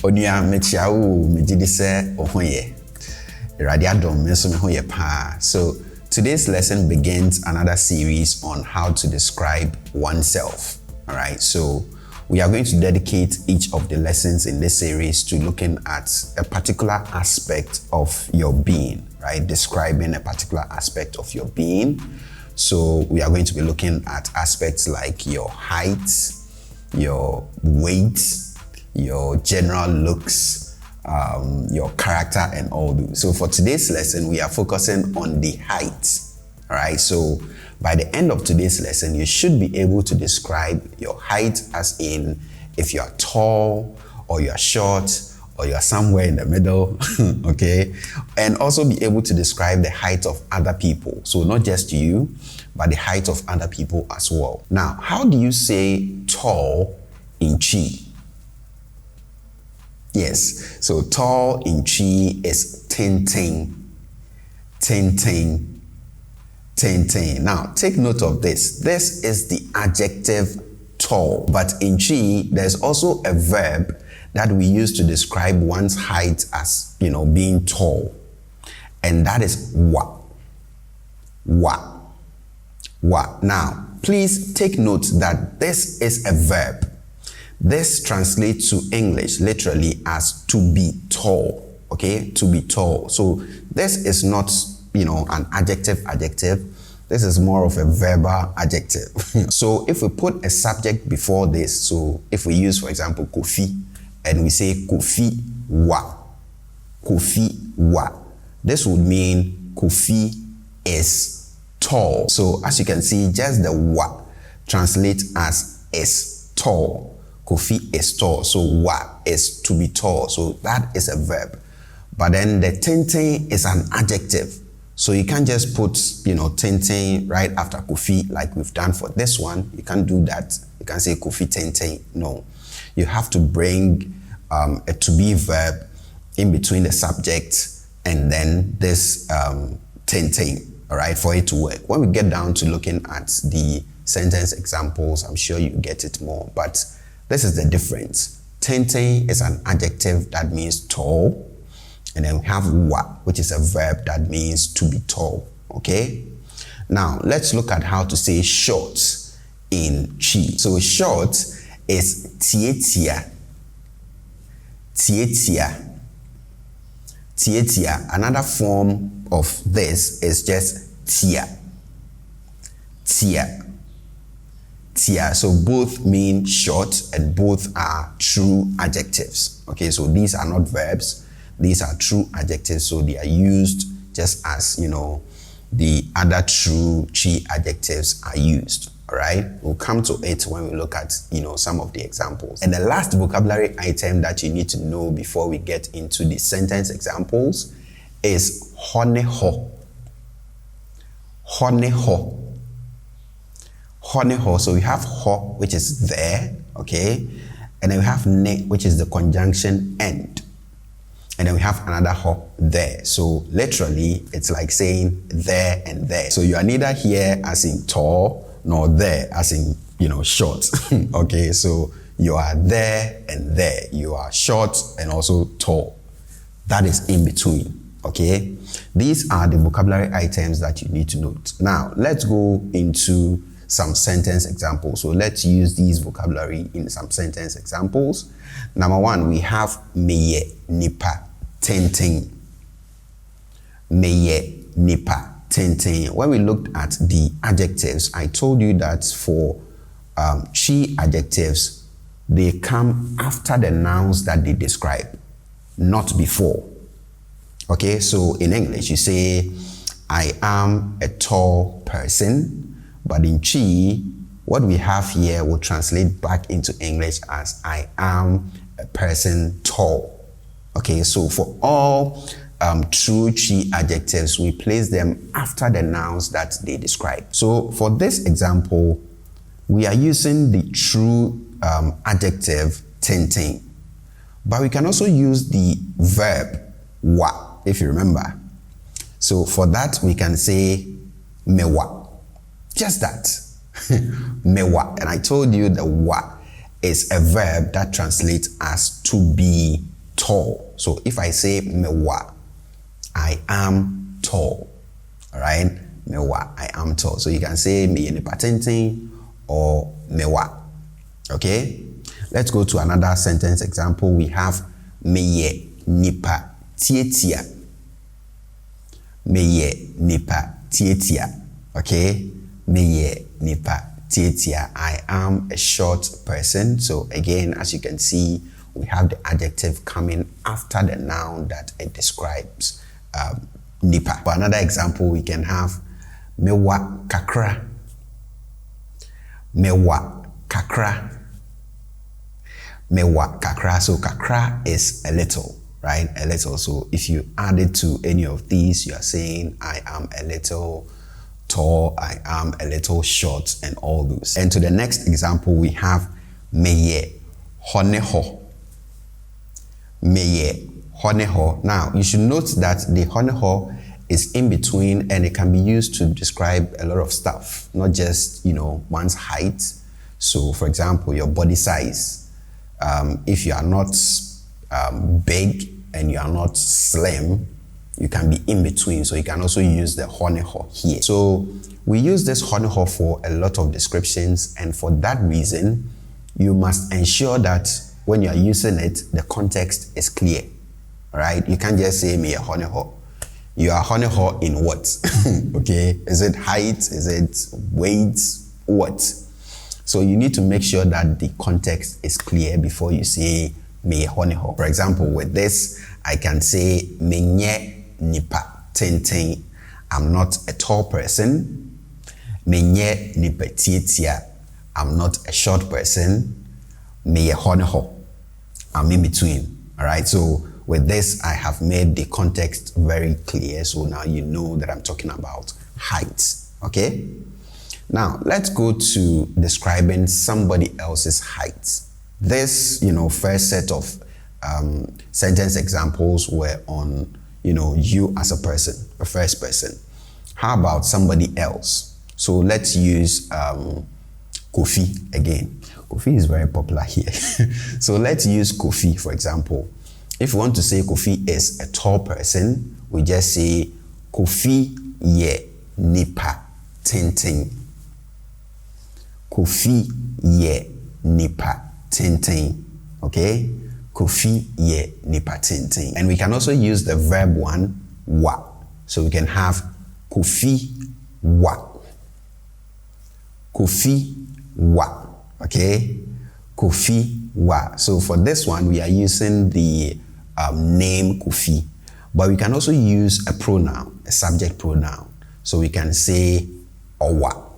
Onia mechiawo mejidi se ohoye. Erade adom me so me hoye pa. So today's lesson begins another series on how to describe oneself. All right. So we are going to dedicate each of the lessons in this series to looking at a particular aspect of your being, right? Describing a particular aspect of your being. So we are going to be looking at aspects like your height, your weight, your general looks, your character, and all those. So for today's lesson, we are focusing on the height. All right. So by the end of today's lesson, you should be able to describe your height, as in if you are tall or you are short or you are somewhere in the middle, okay? And also be able to describe the height of other people. So not just you, but the height of other people as well. Now, how do you say tall in Chi? Yes, so tall in Chi is tenten. Now, take note of this. This is the adjective tall, but in Chi, there's also a verb that we use to describe one's height as, being tall. And that is wa. Now, please take note that this is a verb. This translates to English literally as to be tall, okay? To be tall. So this is not, an adjective. This is more of a verbal adjective. So if we put a subject before this, so if we use, for example, Kofi, and we say Kofi wa, this would mean Kofi is tall. So as you can see, just the wa translates as is tall. Kofi is tall. So wa is to be tall. So that is a verb. But then the tenten is an adjective. So you can't just put, tenten right after Kofi like we've done for this one. You can't do that. You can't say Kofi tenten. No. You have to bring a to be verb in between the subject and then this tenten, all right, for it to work. When we get down to looking at the sentence examples, I'm sure you get it more. But this is the difference. Tenten is an adjective that means tall. And then we have wa, which is a verb that means to be tall, okay? Now, let's look at how to say short in Chi. So short is tietia. Another form of this is just tia. So both mean short and both are true adjectives, okay? So these are not verbs. These are true adjectives, so they are used just as, the other true Chi adjectives are used, all right? We'll come to it when we look at, some of the examples. And the last vocabulary item that you need to know before we get into the sentence examples is honeho. So we have ho, which is there, okay? And then we have ne, which is the conjunction end. And then we have another ho there. So literally, it's like saying there and there. So you are neither here as in tall, nor there as in, short. Okay, so you are there and there. You are short and also tall. That is in between, okay? These are the vocabulary items that you need to note. Now, let's go into some sentence examples. So let's use these vocabulary in some sentence examples. Number one, we have meye nipa tenten. Meye nipa tenten. When we looked at the adjectives, I told you that for Chi adjectives, they come after the nouns that they describe, not before. Okay, so in English, you say, I am a tall person. But in Chi, what we have here will translate back into English as I am a person tall. Okay, so for all true Chi adjectives, we place them after the nouns that they describe. So for this example, we are using the true adjective tenten. But we can also use the verb wa, if you remember. So for that, we can say mewa. Just that. Mewa. And I told you the wa is a verb that translates as to be tall. So if I say mewa, I am tall. All right, mewa, I am tall. So you can say me nipa tenten or mewa. Okay, let's go to another sentence example. We have meye nipa tietia. Meye nipa tietia. Okay, meye nipa tietia. I am a short person. So again, as you can see, we have the adjective coming after the noun that it describes nipa. For another example, we can have mewa kakra. Mewa kakra. Mewa kakra. So kakra is a little, right? A little. So if you add it to any of these, you are saying I am a little tall, I am a little short, and all those. And to the next example, we have meye honeho. Meye honeho. Now, you should note that the honeho is in between and it can be used to describe a lot of stuff, not just, one's height. So, for example, your body size. If you are not big and you are not slim, you can be in between. So you can also use the honeho here. So we use this honeho for a lot of descriptions, and for that reason, you must ensure that when you are using it, the context is clear. All right? You can't just say me a honeho. You are honeho in what? Okay? Is it height? Is it weight? What? So you need to make sure that the context is clear before you say me honeho. For example, with this, I can say menye nipa tenten. I'm not a tall person. Menye nipa tietia. I'm not a short person. Meye honeho. I'm in between. All right. So with this, I have made the context very clear. So now you know that I'm talking about height. Okay. Now let's go to describing somebody else's height. This, first set of sentence examples were on, you as a person, a first person. How about somebody else? So let's use Kofi again. Kofi is very popular here. So let's use Kofi, for example. If you want to say Kofi is a tall person, we just say Kofi ye nipa tenten. Kofi ye nipa tenten. Okay? Kofi ye nipa tenten. And we can also use the verb one, wa. So we can have Kofi wa. Kofi wa. Okay? Kofi wa. So for this one, we are using the name Kofi. But we can also use a pronoun, a subject pronoun. So we can say owa.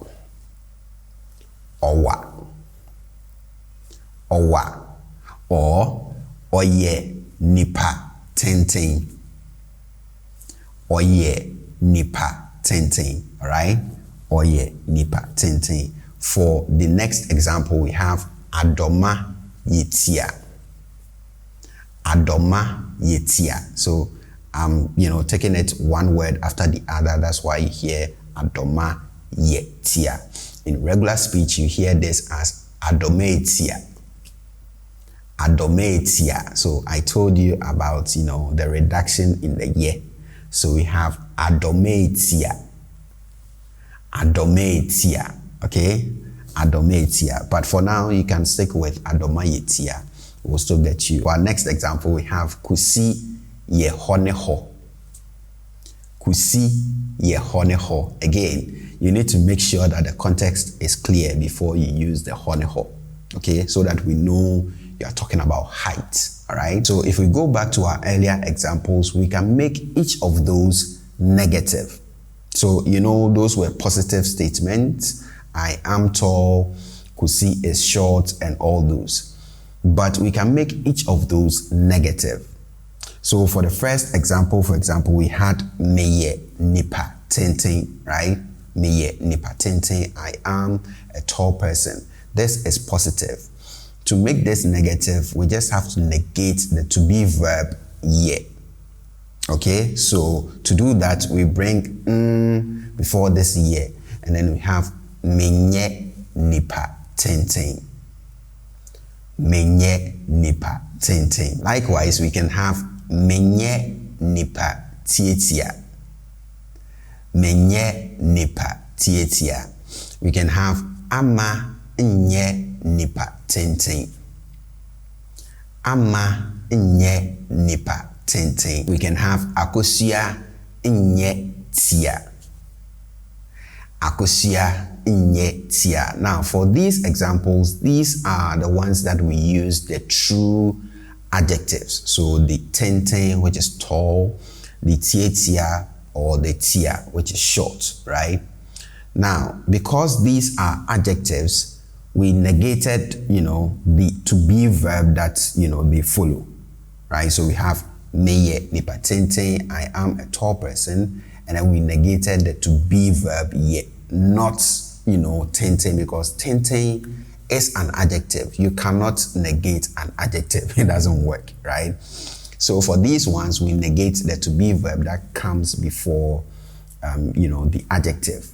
Owa. Owa. Or oye nipa tenten. Oye nipa tenten. All right? Oye nipa tenten. For the next example, we have adoma yetia. Adoma yetia. So I'm, taking it one word after the other. That's why you hear adoma yetia. In regular speech, you hear this as adometia. Adometia. So I told you about, the reduction in the ye. So we have adometia. Adometia. Okay? Adometia. But for now, you can stick with adomayetia. We'll still get you. For our next example, we have kusi ye honeho. Kusi ye honeho. Again, you need to make sure that the context is clear before you use the honeho. Okay? So that we know you are talking about height. All right? So if we go back to our earlier examples, we can make each of those negative. So, those were positive statements. I am tall, Kusi is short, and all those. But we can make each of those negative. So for the first example, we had meye nipa tenten, right? Meye nipa tenten, I am a tall person. This is positive. To make this negative, we just have to negate the to be verb ye. Okay, so to do that, we bring before this ye, and then we have menye nipa tenten. Menye nipa tenten. Likewise, we can have menye nipa tietia. Menye nipa tietia. We can have ama nye nipa tenten. Ama nye nipa tenten. We can have akosua nye tia. Akosua nye tia. Now, for these examples, these are the ones that we use the true adjectives. So the tenten, which is tall, the tia or the tia, which is short, right? Now, because these are adjectives, we negated, the to be verb that, they follow, right? So we have meye nipa tenten, I am a tall person, and then we negated the to be verb ye, not, tenten, because tenten is an adjective. You cannot negate an adjective. It doesn't work, right? So for these ones, we negate the to be verb that comes before, the adjective.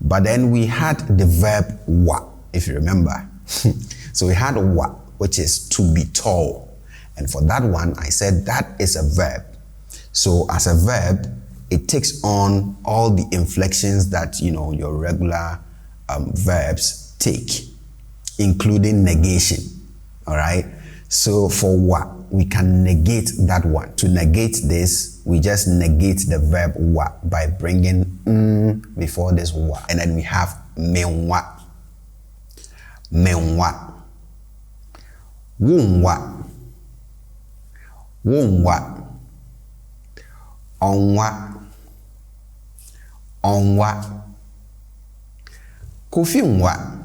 But then we had the verb wa, if you remember. So we had wa, which is to be tall. And for that one, I said that is a verb. So as a verb, it takes on all the inflections that, your regular verbs take, including negation. All right. So for wa, we can negate that one. To negate this, we just negate the verb wa by bringing before this wa. And then we have menwa. Menwa. Wunwa. Wunwa. Onwa. Onwa. Kofi nwa.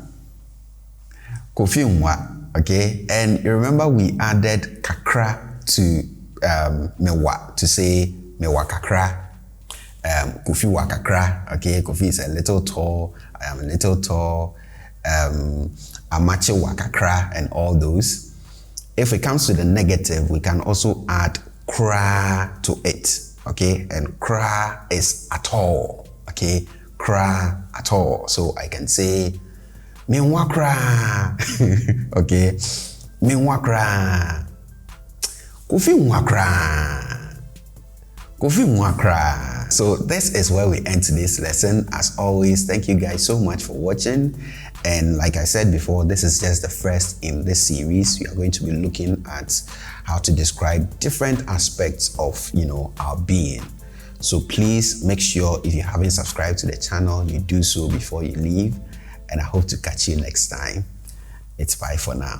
Kofi nwa. Okay, and you remember we added kakra to mewa to say mewa kakra. Kofi wa kakra. Okay, Kofi is a little tall. I am a little tall. Amache wa kakra and all those. If it comes to the negative, we can also add kra to it. Okay, and kra is at all. Okay, kra at all. So I can say menwakra. Okay, menwakra. Kofi mwakra. Kofi mwakra. So this is where we end today's lesson. As always, thank you guys so much for watching. And like I said before, this is just the first in this series. We are going to be looking at how to describe different aspects of, our being. So please make sure if you haven't subscribed to the channel, you do so before you leave. And I hope to catch you next time. It's bye for now.